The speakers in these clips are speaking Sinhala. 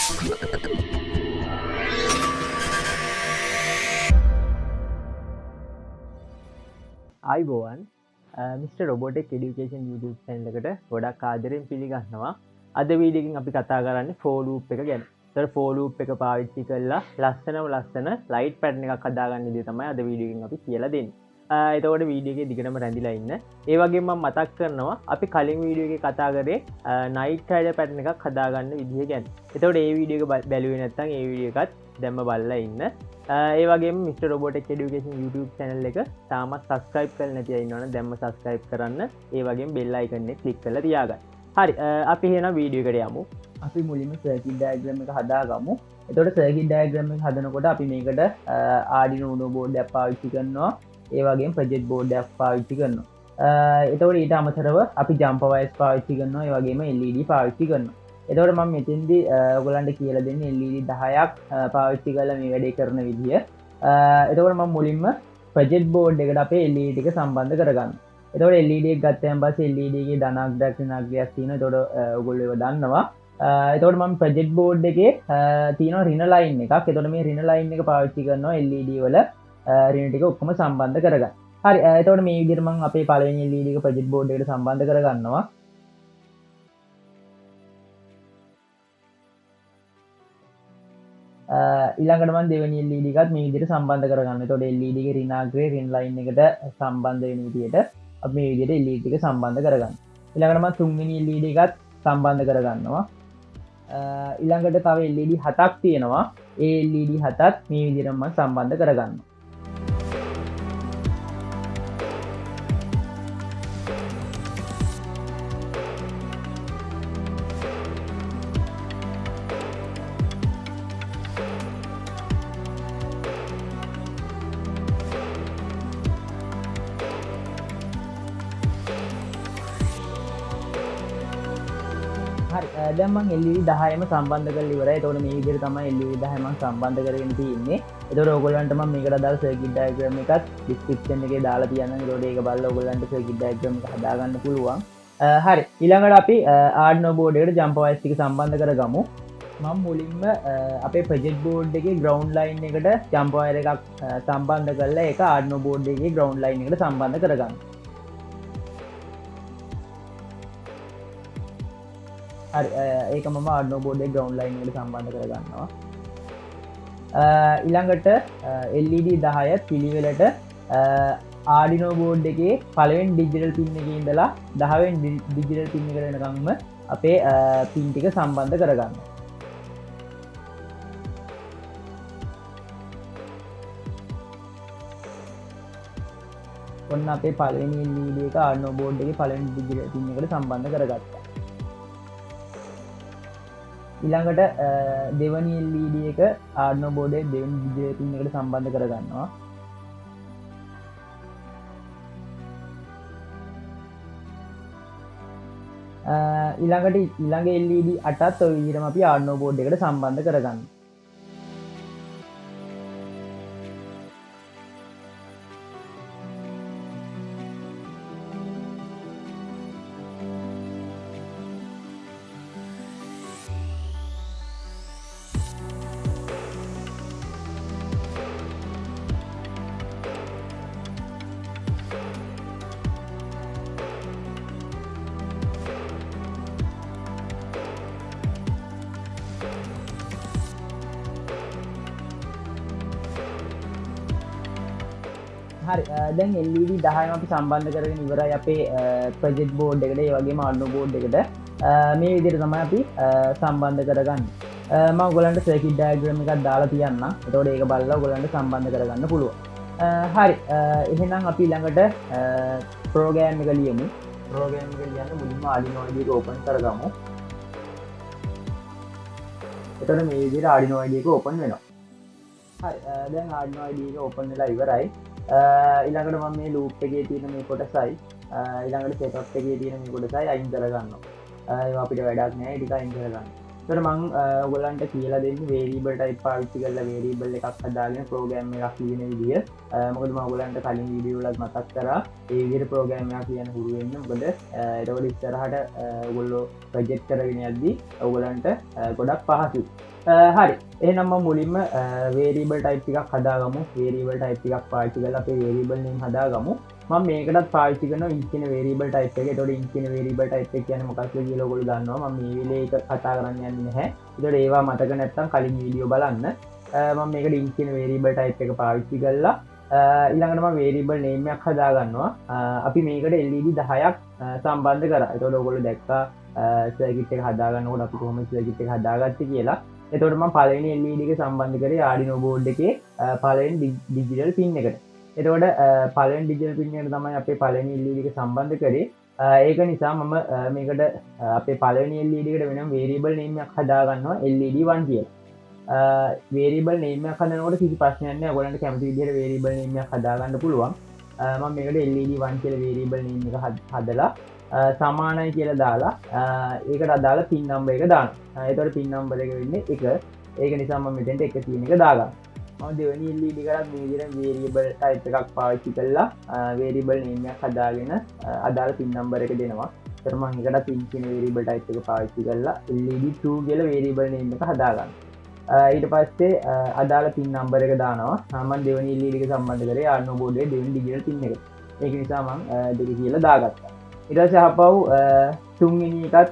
අයිබෝවන් Mr.Robotech Education YouTube channel එකට ගොඩක් ආදරෙන් පිළිගන්නවා. අද වීඩියෝ එකකින් අපි කතා කරන්නේ for loop එක ගැන. ඒතර for loop එක පාවිච්චි කරලා ලස්සන light pattern එකක් හදාගන්න විදිය තමයි අද වීඩියෝ එකකින් අපි කියලා දෙන්නේ. එතකොට වීඩියෝ එකේ දිගටම රැඳිලා ඉන්න. ඒ වගේම මම මතක් කරනවා අපි කලින් වීඩියෝ එකේ කතා කරේ night rider pattern එකක් හදාගන්න විදිය ගැන. එතකොට ඒ වීඩියෝ එක බැලුවේ නැත්නම් ඒ වීඩියෝ එකත් දැම්ම බලලා ඉන්න. ඒ වගේම Mr.Robotech Education YouTube channel එක තාමත් subscribe කරලා නැති අය ඉන්නවනම් දැම්ම subscribe කරන්න. ඒ වගේම bell icon එක click කරලා තියාගන්න. හරි අපි එහෙනම් වීඩියෝ එකට යමු. අපි මුලින්ම circuit diagram එක හදාගමු. එතකොට circuit diagram එක හදනකොට අපි මේකට Arduino board එකක් පාවිච්චි කරනවා. ඒ වගේම project board එකක් පාවිච්චි කරනවා. එතකොට ඊට අමතරව අපි jumper wires පාවිච්චි කරනවා. ඒ වගේම LED පාවිච්චි කරනවා. එතකොට මම මෙතෙන්දී ඔයගොල්ලන්ට කියලා දෙන්නේ LED 10ක් පාවිච්චි කරලා මේ වැඩේ කරන විදිය. එතකොට මම මුලින්ම project board එකට අපේ LED ටික සම්බන්ධ කරගන්නවා. එතකොට LED එක ගත්තයන් පස්සේ LED එකේ ධනාත්මක ඍණාත්මකයක් තියෙනවා. එතකොට ඔයගොල්ලෝ ඒව දන්නවා. එතකොට මම project board එකේ තියෙනවා ඍණ line එකක්. එතකොට මේ ඍණ line එක පාවිච්චි කරනවා LED වල ඍණ ටික ඔක්කොම සම්බන්ධ කරගන්න. හරි එතකොට මේ විදිහට මම අපේ පළවෙනි LED එක project board එකට සම්බන්ධ කරගන්නවා. ඊළඟට මම දෙවෙනි LED එකත් මේ විදිහට සම්බන්ධ කරගන්නවා. එතකොට LED එකේ ඍණාග්‍රේ ඍණ line එකට සම්බන්ධ වෙන විදිහට අපි මේ විදිහට LED එක සම්බන්ධ කරගන්නවා. ඊළඟට මම තුන්වෙනි LED එකත් සම්බන්ධ කරගන්නවා. ඊළඟට තව LED 7ක් තියෙනවා. ඒ LED 7ත් මේ විදිහට මම සම්බන්ධ කරගන්නවා. දැන් මම LED 10ම සම්බන්ධ කරලා ඉවරයි. එතකොට මේ විදිහට තමයි LED 10 මම සම්බන්ධ කරගෙන තියෙන්නේ. එතකොට ඔයගොල්ලන්ට මම මේකට අදාළ circuit diagram එකත් description එකේ දාලා තියන්නම්. එතකොට ඒක බලලා ඔයගොල්ලන්ට circuit diagram එක හදාගන්න පුළුවන්. හරි ඊළඟට අපි Arduino board එකට jumper wires ටික සම්බන්ධ කරගමු. මම මුලින්ම අපේ project board එකේ ground line එකට jumper wire එකක් සම්බන්ධ කරලා ඒක Arduino board එකේ ground line එකට සම්බන්ධ කරගන්නවා. හරි ඒක මම Arduino board එකේ ground line එකට සම්බන්ධ කරගන්නවා. ඊළඟට LED 10 පිළිවෙලට Arduino board එකේ පළවෙනි digital pin එකේ ඉඳලා 10 වෙනි digital pin එකට එනකම්ම අපේ pin ටික සම්බන්ධ කරගන්නවා. ඔන්න අපේ පළවෙනි LED එක Arduino board එකේ පළවෙනි digital pin එකට සම්බන්ධ කරගත්තා. ඊළඟට දෙවනි LED එක Arduino board එකේ දෙවනි digital pin එකට සම්බන්ධ කරගන්නවා. ඊළඟට ඊළඟ LED 8ත් ඔය විදිහටම අපි Arduino board එකට සම්බන්ධ කරගන්නවා. හරි දැන් LED 10ම අපි සම්බන්ධ කරගෙන ඉවරයි අපේ project board එකට. ඒ වගේම Arduino board එකට මේ විදිහට තමයි අපි සම්බන්ධ කරගන්නේ. මම ඔයගලන්ට circuit diagram එකක් දාලා තියන්නම්. එතකොට ඒක බලලා ඔයගලන්ට සම්බන්ධ කරගන්න පුළුවන්. හරි එහෙනම් අපි ළඟට program එක ලියමු. program එක ලියන්න මුලින්ම Arduino IDE එක open කරගමු. එතකොට මේ විදිහට Arduino IDE එක open වෙනවා. හරි දැන් Arduino IDE එක open වෙලා ඉවරයි. ඊළඟට මම මේ loop එකේ තියෙන මේ කොටසයි ඊළඟට setup එකේ තියෙන මේ කොටසයි අයින් කරගන්නවා. ඒවා අපිට වැඩක් නෑ. ටික අයින් කරගන්න. තර මං ඔයගලන්ට කියලා දෙන්නේ variable type පාවිච්චි කරලා variable එකක් හදාගෙන program එකක් ලියන විදිය. මොකද මම ඔයගලන්ට කලින් වීඩියෝ වලත් මතක් කරා ඒ විදිහට program එකක් ලියන්න හුරු වෙන්න. මොකද එතකොට ඉස්සරහට ඔයගොල්ලෝ project කරගෙන යද්දී ඔයගලන්ට ගොඩක් පහසුයි. හරි එහෙනම් මම මුලින්ම variable type එකක් හදාගමු. variable type එකක් පාවිච්චි කරලා අපේ variable name හදාගමු. මම මේකටත් පාවිච්චි කරනවා int කියන variable type එක. ඒතකොට int කියන variable type එක කියන්නේ මොකක්ද කියලා ඔයගොල්ලෝ දන්නවා. මම මේ වෙලේ ඒක කතා කරන්න යන්නේ නැහැ. ඒතකොට ඒවා මතක නැත්නම් කලින් වීඩියෝ බලන්න. මම මේකට int කියන variable type එක පාවිච්චි කරලා ඊළඟට මම variable name එකක් හදාගන්නවා. අපි මේකට LED 10ක් සම්බන්ධ කරා. ඒතකොට ඔයගොල්ලෝ දැක්කා circuit එක හදාගන්නකොට අපි කොහොමද circuit එක හදාගත්තේ කියලා. එතකොට මම පළවෙනි LED එක සම්බන්ධ කරේ Arduino board එකේ පළවෙනි digital pin එකට. එතකොට පළවෙනි digital pin එකට තමයි අපේ පළවෙනි LED එක සම්බන්ධ කරේ. ඒක නිසා මම මේකට අපේ පළවෙනි LED එකට වෙනම variable name එකක් හදාගන්නවා LED1 කියලා. variable name එකක් හදනකොට කිසි ප්‍රශ්නයක් නැහැ. ඔයගොල්ලන්ට කැමති විදිහට variable name එකක් හදාගන්න පුළුවන්. මම මේකට LED1 කියලා variable name එක හදලා සමානයි කියලා දාලා ඒකට අදාළ pin number එක දානවා. එතකොට pin number එක වෙන්නේ 1. ඒක නිසා මම මෙතෙන්ට 1 කියන එක දාගන්නවා. මම දෙවෙනි LED එකකට මේ විදිහට variable type එකක් පාවිච්චි කරලා variable name එකක් හදාගෙන අදාළ pin number එක දෙනවා. ඒතර මම ඒකට pin කියන variable type එක පාවිච්චි කරලා LED2 කියලා variable name එක හදාගන්නවා. ඊට පස්සේ අදාළ pin number එක දානවා. මම දෙවෙනි LED එක සම්බන්ධ කරේ Arduino board එකේ දෙවෙනි digital pin එක. ඒක නිසා මම 2 කියලා දාගත්තා. ඊට පස්සේ ආපහු තුන්වෙනි එකත්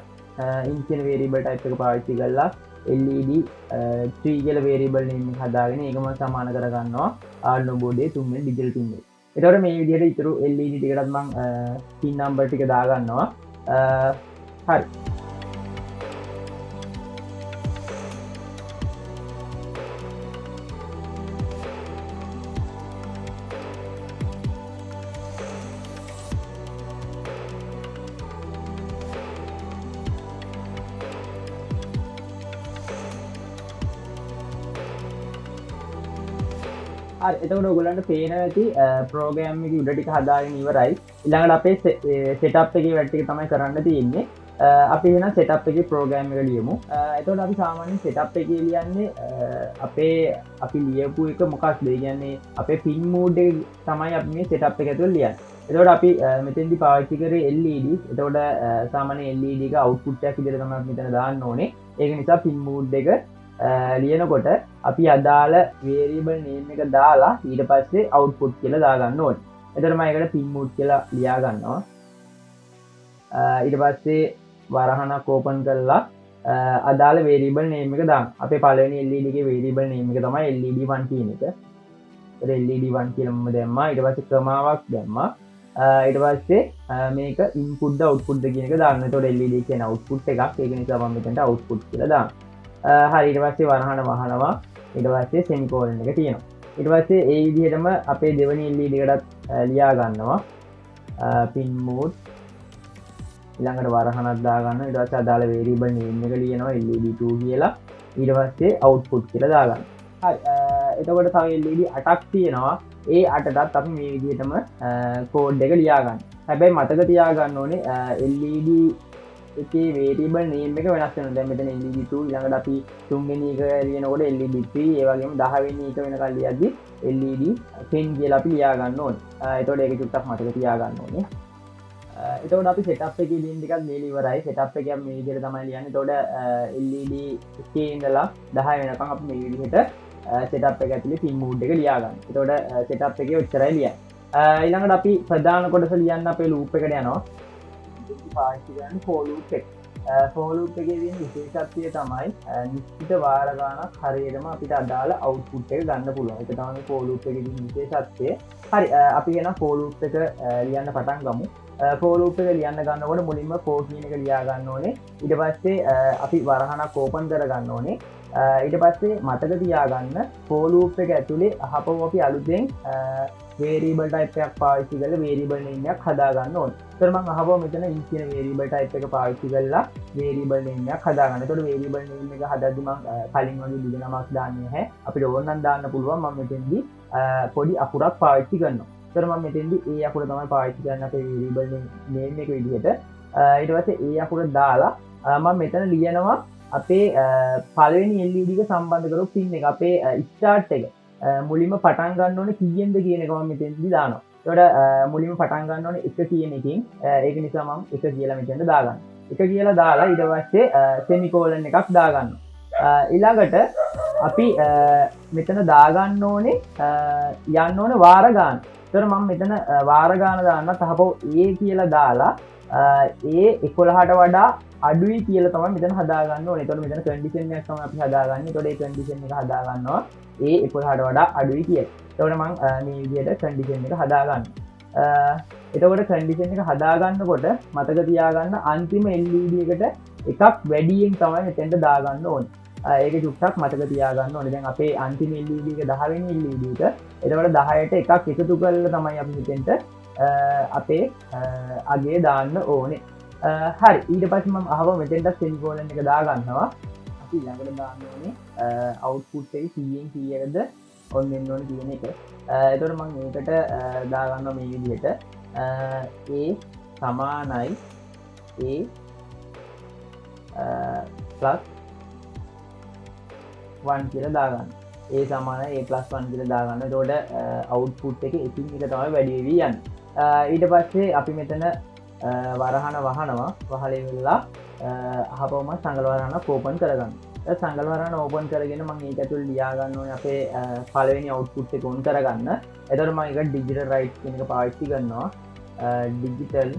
int කියන variable type එක පාවිච්චි කරලා LED3 කියලා variable name එක හදාගෙන ඒක මම සමාන කරගන්නවා Arduino board එකේ තුන්වෙනි digital pin එක. එතකොට මේ විදිහට ඊටු LED ටිකටත් මම pin number ටික දාගන්නවා. හරි. එතකොට ඔයගොල්ලන්ට පේන ඇති ප්‍රෝග්‍රෑම් එකේ උඩ ටික හදාගෙන ඉවරයි. ඊළඟට අපේ සෙටප් එකේ වැඩ ටික තමයි කරන්න තියෙන්නේ. අපි එහෙනම් සෙටප් එකේ ප්‍රෝග්‍රෑම් එක ලියමු. එතකොට අපි සාමාන්‍යයෙන් සෙටප් එකේ ලියන්නේ අපි ලියපු එක මොකක්ද? ඒ කියන්නේ අපේ pin mode එක තමයි අපි මේ සෙටප් එක ඇතුළේ ලියන්නේ. එතකොට අපි මෙතෙන්දි පාවිච්චි කරේ LED. එතකොට සාමාන්‍ය LED එක output එකක් විදිහට තමයි මෙතන දාන්න ඕනේ. ඒක නිසා pin mode එක ලියනකොට අපි අදාළ variable name එක දාලා ඊට පස්සේ output කියලා දාගන්න ඕනේ. එතකොට මම ඒකට pin mode කියලා ලියා ගන්නවා. ඊට පස්සේ වරහනක් open කරලා අදාළ variable name එක දාන්න. අපේ පළවෙනි LED එකේ variable name එක තමයි LED1 කියන එක. ඒතර LED1 කියලා මම දැම්මා. ඊට පස්සේ ක්‍රමාවක් දැම්මා. ඊට පස්සේ මේක input ද output ද කියන එක දාන්න. එතකොට LED කියන output එකක්. ඒක නිසා මම මෙතනට output කියලා දානවා. හරි ඊට පස්සේ වරහන වහනවා. ඊට පස්සේ semicolon එක තියෙනවා. ඊට පස්සේ ඒ විදිහටම අපේ දෙවෙනි LED එකටත් ලියා ගන්නවා pin mode. ඊළඟට වරහනක් දා ගන්නවා. ඊට පස්සේ අදාළ variable name එක ලියනවා LED2 කියලා. ඊට පස්සේ output කියලා දා ගන්නවා. හරි එතකොට තව LED 8ක් තියෙනවා. ඒ 8ටත් අපි මේ විදිහටම code එක ලියා ගන්න. හැබැයි මතක තියාගන්න ඕනේ LED එකේ variable name එක වෙනස් වෙනවා. දැන් මෙතන LED2 ඊළඟට අපි තුන්වෙනි එක ලියනකොට LED3 ඒ වගේම 10 වෙනි එක වෙනකන් ලියද්දි LED10 කියලා අපි ලියා ගන්න ඕනේ. එතකොට ඒක චුට්ටක් මතක තියාගන්න ඕනේ. එතකොට අපි setup එකේ ලියන ටිකත් මේල ඉවරයි. setup එක මේ විදිහට තමයි ලියන්නේ. එතකොට LED එකේ ඉඳලා 10 වෙනකන් අපි මේ විදිහට setup එක ඇතුලේ pin mode එක ලියා ගන්න. එතකොට setup එකේ ඔච්චරයි ලියන්නේ. ඊළඟට අපි ප්‍රධාන කොටස ලියන්න අපේ loop එකට යනවා. පාවිච්චි කරන්නේ for loop එක. for loop එකේ තියෙන විශේෂත්වය තමයි නිශ්චිත වාර ගණනක් හරියටම අපිට අදාළ output එක ගන්න පුළුවන්. ඒක තමයි for loop එකේ තියෙන විශේෂත්වය. හරි අපි එන for loop එක ලියන්න පටන් ගමු. for loop එක ලියන්න ගන්නකොට මුලින්ම for කියන එක ලියා ගන්න ඕනේ. ඊට පස්සේ අපි වරහනක් open කර ගන්න ඕනේ. ඊට පස්සේ මතක තියාගන්න for loop එක ඇතුලේ අහපුව අපි අලුතෙන් variable type එකක් පාවිච්චි කරලා variable name එකක් හදා ගන්න ඕනේ. ඒතර මම අහපුවා මෙතන int කියන variable type එක පාවිච්චි කරලා variable name එකක් හදා ගන්න. ඒතකොට variable name එක හදද්දි මම කලින් වගේ දිග නමක් දාන්නේ නැහැ. අපිට ඕන නම් දාන්න පුළුවන්. මම මෙතෙන්දි පොඩි අකුරක් පාවිච්චි කරනවා. ඒතර මම මෙතෙන්දි ඒ අකුර තමයි පාවිච්චි කරන්නේ අපේ variable name එක විදිහට. ඊට පස්සේ ඒ අකුර දාලා මම මෙතන ලියනවා අපේ පළවෙනි LED එක සම්බන්ධ කරපු පින් එක අපේ ස්ටාර්ට් එක මුලින්ම පටන් ගන්න ඕනේ කීයෙන්ද කියන එක මම මෙතෙන්දී දානවා. ඒකට මුලින්ම පටන් ගන්න ඕනේ 1 කියන එකකින්. ඒක නිසා මම 1 කියලා මෙතෙන්ද දාගන්නවා. 1 කියලා දාලා ඊට පස්සේ සෙමිකෝලන් එකක් දාගන්නවා. ඊළඟට අපි මෙතන දාගන්න ඕනේ යන්න ඕනේ වාර ගාන. ඒතර මම මෙතන වාර ගාන දාන්න තහපෝ A කියලා දාලා A 11ට වඩා අඩුයි කියලා තමයි මෙතන හදාගන්න ඕනේ. ඒතකොට මෙතන කන්ඩිෂන් එකක් තමයි අපි හදාගන්නේ. ඒතකොට ඒ කන්ඩිෂන් එක හදාගන්නවා A 11ට වඩා අඩුයි කියලා. එතකොට මම මේ විදිහට කන්ඩිෂන් එක හදාගන්නවා. එතකොට කන්ඩිෂන් එක හදාගන්නකොට මතක තියාගන්න අන්තිම LED එකට එකක් වැඩියෙන් තමයි මෙතෙන්ට දාගන්න ඕනේ. ඒක චුට්ටක් මතක තියාගන්න ඕනේ. දැන් අපේ අන්තිම LED එක 10 වෙනි LED එක. එතකොට 10ට එකක් එකතු කරලා තමයි අපි මෙතෙන්ට අපේ අගේ දාන්න ඕනේ. හරි ඊට පස්සේ මම අහව මෙතෙන්ට සෙමිකෝලන් එක දාගන්නවා. අපි ඊළඟට දාන්න ඕනේ අවුට්පුට් එක කීයෙන් කීයකද ඔන් වෙන්න ඕනේ කියන එක. එතකොට මම මේකට දාගන්නවා මේ විදිහට A සමානයි A +1 කියලා දාගන්න. A සමානයි A+1 කියලා දාගන්න. එතකොට අවුට්පුට් එක එකින් එක තමයි වැඩි වෙවි යන්නේ. ඊට පස්සේ අපි මෙතන වරහන වහනවා. වහලේ වෙලා අහපවම සංගල වරහන ඕපන් කරගන්න. සංගල වරහන ඕපන් කරගෙන මම ඒක ඇතුළේ ලියා ගන්න ඕනේ අපේ පළවෙනි අවුට්පුට් එක ඔන් කරගන්න. එතකොට මම ඒක ඩිජිටල් රයිට් කියන එක පාවිච්චි කරනවා. ඩිජිටල්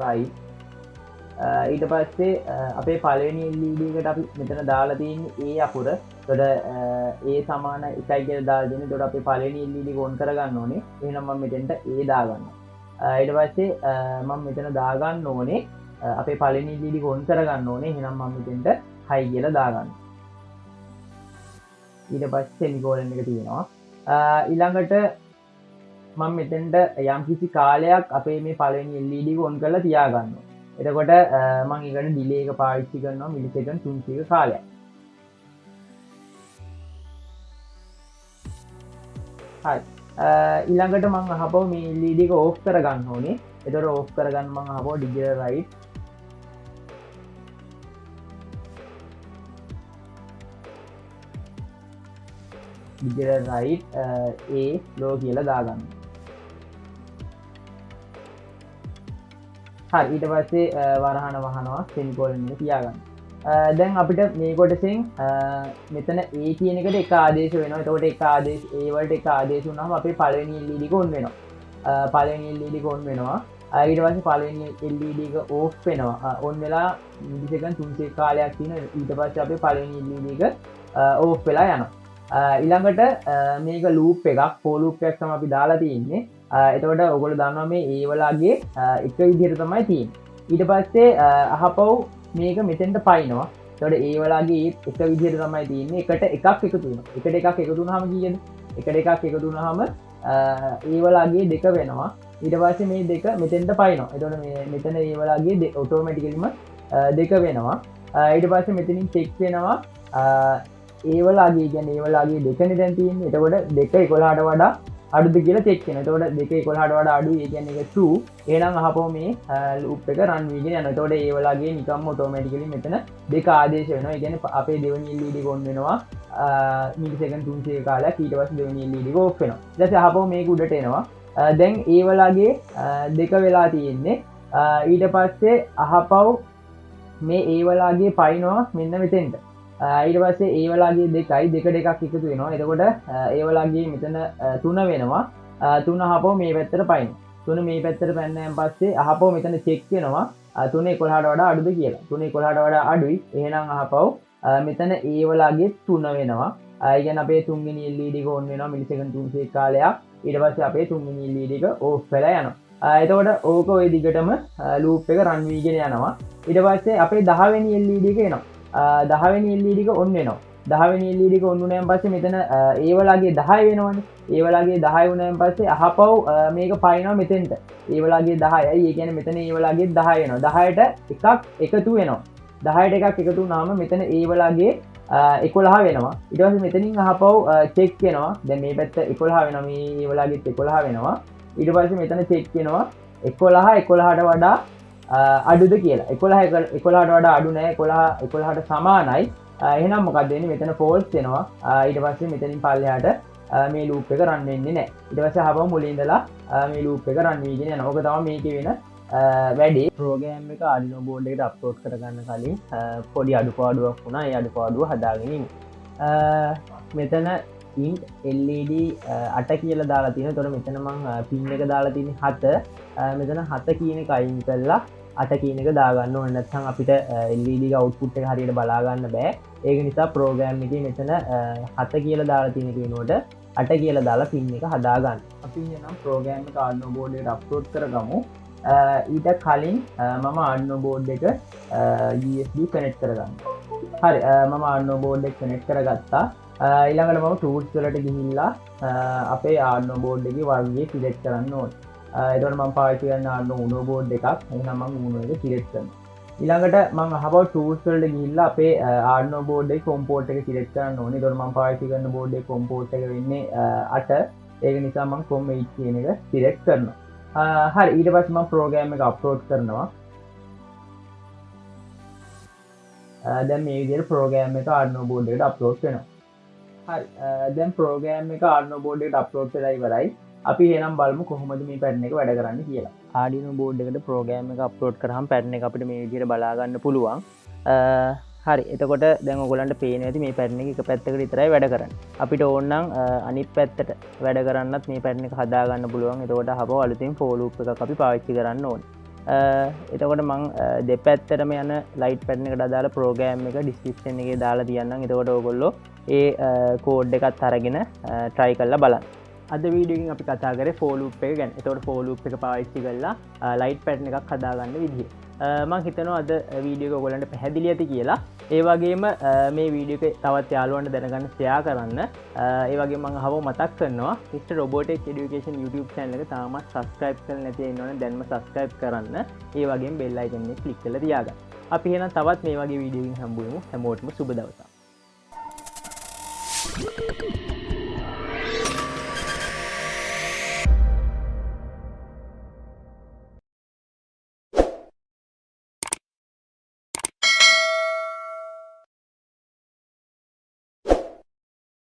රයිට් ඊට පස්සේ අපේ පළවෙනි LED එකට අපි මෙතන දාලා තියෙන්නේ A අකුර. එතකොට A සමාන 1යි කියලා දාලා දෙන්නේ. එතකොට අපේ පළවෙනි LED එක ඔන් කරගන්න ඕනේ. එහෙනම් මම මෙතෙන්ට A දාගන්නවා. ඊට පස්සේ මම මෙතන දාගන්න ඕනේ අපේ පළවෙනි LED එක ඔන් කරගන්න ඕනේ. එහෙනම් මම මෙතෙන්ට high කියලා දාගන්නවා. ඊට පස්සේ semicolon එක තියෙනවා. ඊළඟට මම මෙතෙන්ට යම්කිසි කාලයක් අපේ මේ පළවෙනි LED එක ඔන් කරලා තියාගන්නවා. එතකොට මම ඒකට ඩිලේ එක පාවිච්චි කරනවා මිලිසෙකන්ඩ් 300ක කාලයක්. හරි. ඊළඟට මම අහපුවා මේ LED එක ඕෆ් කරගන්න ඕනේ. එතකොට ඕෆ් කරගන්න මම අහපුවා ඩිජිටල් රයිට් A low කියලා දාගන්න. හරි ඊට පස්සේ වරහන වහනවා සෙමිකෝලන් එක තියාගන්න. දැන් අපිට මේ කොටසෙන් මෙතන A කියන එකට එක ආදේශ වෙනවා. එතකොට එක ආදේශ A වලට එක ආදේශ වුණාම අපේ පළවෙනි LED එක ඔන් වෙනවා. පළවෙනි LED එක ඔන් වෙනවා. ඊට පස්සේ පළවෙනි LED එක ඕෆ් වෙනවා. ඔන් වෙලා මිලිසෙකන්ඩ් 300 කාලයක් තියෙනවා. ඊට පස්සේ අපේ පළවෙනි LED එක ඕෆ් වෙලා යනවා. ඊළඟට මේක ලූප් එකක් ෆෝ ලූප් එකක් තමයි අපි දාලා තියෙන්නේ. එතකොට ඔයගොල්ලෝ දන්නවා මේ A වලගේ එක විදිහට තමයි තියෙන්නේ. ඊට පස්සේ අහපව් මේක මෙතෙන්ට පයින්නවා. එතකොට A වලගේ එක විදිහට තමයි තියෙන්නේ. එකට එකක් එකතු වෙනවා. එකට එකක් එකතු වුණාම කීයද? එකට එකක් එකතු වුණාම A වලගේ දෙක වෙනවා. ඊට පස්සේ මේ දෙක මෙතෙන්ට පයින්නවා. එතකොට මේ මෙතන A වලගේ ඔටෝමැටිකලිම දෙක වෙනවා. ඊට පස්සේ මෙතනින් චෙක් වෙනවා A වලගේ කියන්නේ A වලගේ දෙකනේ දැන් තියෙන්නේ. එතකොට දෙක 11ට වඩා අඩුද කියලා චෙක් කරනවා. එතකොට දෙක 11ට වඩා අඩුයි. ඒ කියන්නේ ඒක true. එහෙනම් අහපුව මේ loop එක run වෙගෙන යනවා. එතකොට A වලගේ නිකම්ම automatically මෙතන දෙක ආදේශ වෙනවා. ඒ කියන්නේ අපේ දෙවෙනි LED එක on වෙනවා මිලිසෙකන්ඩ් 300 කාලයක්. ඊට පස්සේ දෙවෙනි LED එක off වෙනවා. ඊට පස්සේ අහපුව මේක උඩට එනවා. දැන් A වලගේ දෙක වෙලා තියෙන්නේ. ඊට පස්සේ අහපව් මේ A වලගේ පයින්නවා මෙන්න මෙතෙන්ට. ඊට පස්සේ A වලගේ දෙකයි දෙක දෙකක් එකතු වෙනවා. එතකොට A වලගේ මෙතන 3 වෙනවා. 3 අහපුව මේ පැත්තට පයින්නවා. 3 මේ පැත්තට පැනනන් පස්සේ අහපුව මෙතන චෙක් වෙනවා 3 11ට වඩා අඩුද කියලා. 3 11ට වඩා අඩුයි. එහෙනම් අහපුව මෙතන A වලගේ 3 වෙනවා. ඒ කියන්නේ අපේ තුන්වෙනි LED එක on වෙනවා මිලිසෙකන්ඩ් 300 කාලයක්. ඊට පස්සේ අපේ තුන්වෙනි LED එක off වෙලා යනවා. එතකොට ඕක ওই දිගටම loop එක run වෙගෙන යනවා. ඊට පස්සේ අපේ 10 වෙනි LED එක එනවා. 10 වෙනි LED එක on වෙනවා. 10 වෙනි LED එක on වුණාන් පස්සේ මෙතන A වලගේ 10 වෙනවනේ. A වලගේ 10 වුණාන් පස්සේ අහපව් මේක පයින්නවා මෙතෙන්ට. A වලගේ 10යි. ඒ කියන්නේ මෙතන A වලගේ 10 වෙනවා. 10ට එකක් එකතු වෙනවා. 10ට එකක් එකතු වුණාම මෙතන A වලගේ 11 වෙනවා. ඊට පස්සේ මෙතනින් අහපව් චෙක් වෙනවා. දැන් මේ පැත්ත 11 වෙනවා. මේ A වලගේත් 11 වෙනවා. ඊට පස්සේ මෙතන චෙක් වෙනවා 11 11ට වඩා අඩුද කියලා 11ට වඩා අඩු නෑ 11ට සමානයි එහෙනම් මොකක්ද වෙන්නේ මෙතන ෆෝල්ස් වෙනවා ඊට පස්සේ මෙතනින් පල්ලෙහාට මේ ලූප් එක රන් වෙන්නේ නැහැ ඊට පස්සේ ආපහු මුලින් ඉඳලා මේ ලූප් එක රන් වෙගෙන යනවා ඕක තමයි මේකේ වෙන වැඩි ප්‍රෝග්‍රෑම් එක Arduino board එකට අප්ලෝඩ් කරගන්න කලින් පොඩි අඩුපාඩුවක් වුණා ඒ අඩුපාඩුව හදාගෙන ඉන්න මෙතන int LED 8 කියලා දාලා තියෙනවා එතකොට මෙතන මම pin එක දාලා තියෙන්නේ 7 මෙතන 7 කියන එක අයින් කරලා 8 කියන එක දාගන්න ඕනේ නැත්නම් අපිට LED ගේ output එක හරියට බලා ගන්න බෑ ඒක නිසා ප්‍රෝග්‍රෑම් එකේ මෙතන 7 කියලා දාලා තියෙන කෙනෝට 8 කියලා දාලා pin එක හදාගන්න අපි එහෙනම් ප්‍රෝග්‍රෑම් එක Arduino board එකට අප්ලෝඩ් කරගමු ඊට කලින් මම Arduino board එක USB කනෙක්ට් කරගන්න. හරි මම Arduino board එක කනෙක්ට් කරගත්තා. ඊළඟට මම tools වලට ගිහිල්ලා අපේ Arduino board එකේ වර්ගය සිලෙක්ට් කරන්න ඕනේ. එතකොට මම පාවිච්චි කරන Arduino Uno board එකක්. එහෙනම් මම Uno එක සිලෙක්ට් කරනවා. ඊළඟට මම අහපුවා tools වලට ගිහිල්ලා අපේ Arduino board එකේ COM port එක සිලෙක්ට් කරන්න ඕනේ. එතකොට මම පාවිච්චි කරන board එකේ COM port එක වෙන්නේ 8. ඒක නිසා මම COM 8 කියන එක සිලෙක්ට් කරනවා. හරි ඊට පස්සේ මම ප්‍රෝග්‍රෑම් එක අප්ලෝඩ් කරනවා දැන් මේ විදිහට ප්‍රෝග්‍රෑම් එක Arduino board එකට අප්ලෝඩ් වෙනවා හරි දැන් ප්‍රෝග්‍රෑම් එක Arduino board එකට අප්ලෝඩ් වෙලා ඉවරයි අපි එහෙනම් බලමු කොහොමද මේ පැටර්න් එක වැඩ කරන්නේ කියලා Arduino board එකට ප්‍රෝග්‍රෑම් එක අප්ලෝඩ් කරාම පැටර්න් එක අපිට මේ විදිහට බලා ගන්න පුළුවන් හරි එතකොට දැන් ඔයගොල්ලන්ට පේනවා ඇති මේ පැටර්න් එක එක පැත්තකට විතරයි වැඩ කරන්නේ. අපිට ඕන නම් අනිත් පැත්තට වැඩ කරන්නත් මේ පැටර්න් එක හදා ගන්න පුළුවන්. එතකොට අහපුව අලුතෙන් for loop එකක් අපි පාවිච්චි කරන්න ඕනේ. එතකොට මම දෙපැත්තටම යන ලයිට් පැටර්න් එකට අදාළ ප්‍රෝග්‍රෑම් එක ඩිස්ක්‍රිප්ෂන් එකේ දාලා තියන්නම්. එතකොට ඔයගොල්ලෝ ඒ කෝඩ් එකත් අරගෙන try කරලා බලන්න. අද වීඩියෝ එකෙන් අපි කතා කරේ for loop එක ගැන. එතකොට for loop එක පාවිච්චි කරලා ලයිට් පැටර්න් එකක් හදා ගන්න විදිහ. මං හිතනවා අද වීඩියෝ එක ඔයගොල්ලන්ට පැහැදිලි ඇති කියලා. ඒ වගේම මේ වීඩියෝ එක තවත් යාළුවන්ට දැනගන්න ෂෙයා කරන්න. ඒ වගේම මම අහව මතක් කරනවා Mr.Robotech Education YouTube channel එක තාමත් subscribe කරලා නැති අය ඉන්නවනේ දැන්ම subscribe කරන්න. ඒ වගේම bell icon එක click කරලා තියාගන්න. අපි එහෙනම් තවත් මේ වගේ වීඩියෝ එකකින් හම්බ වෙමු. හැමෝටම සුබ දවසක්.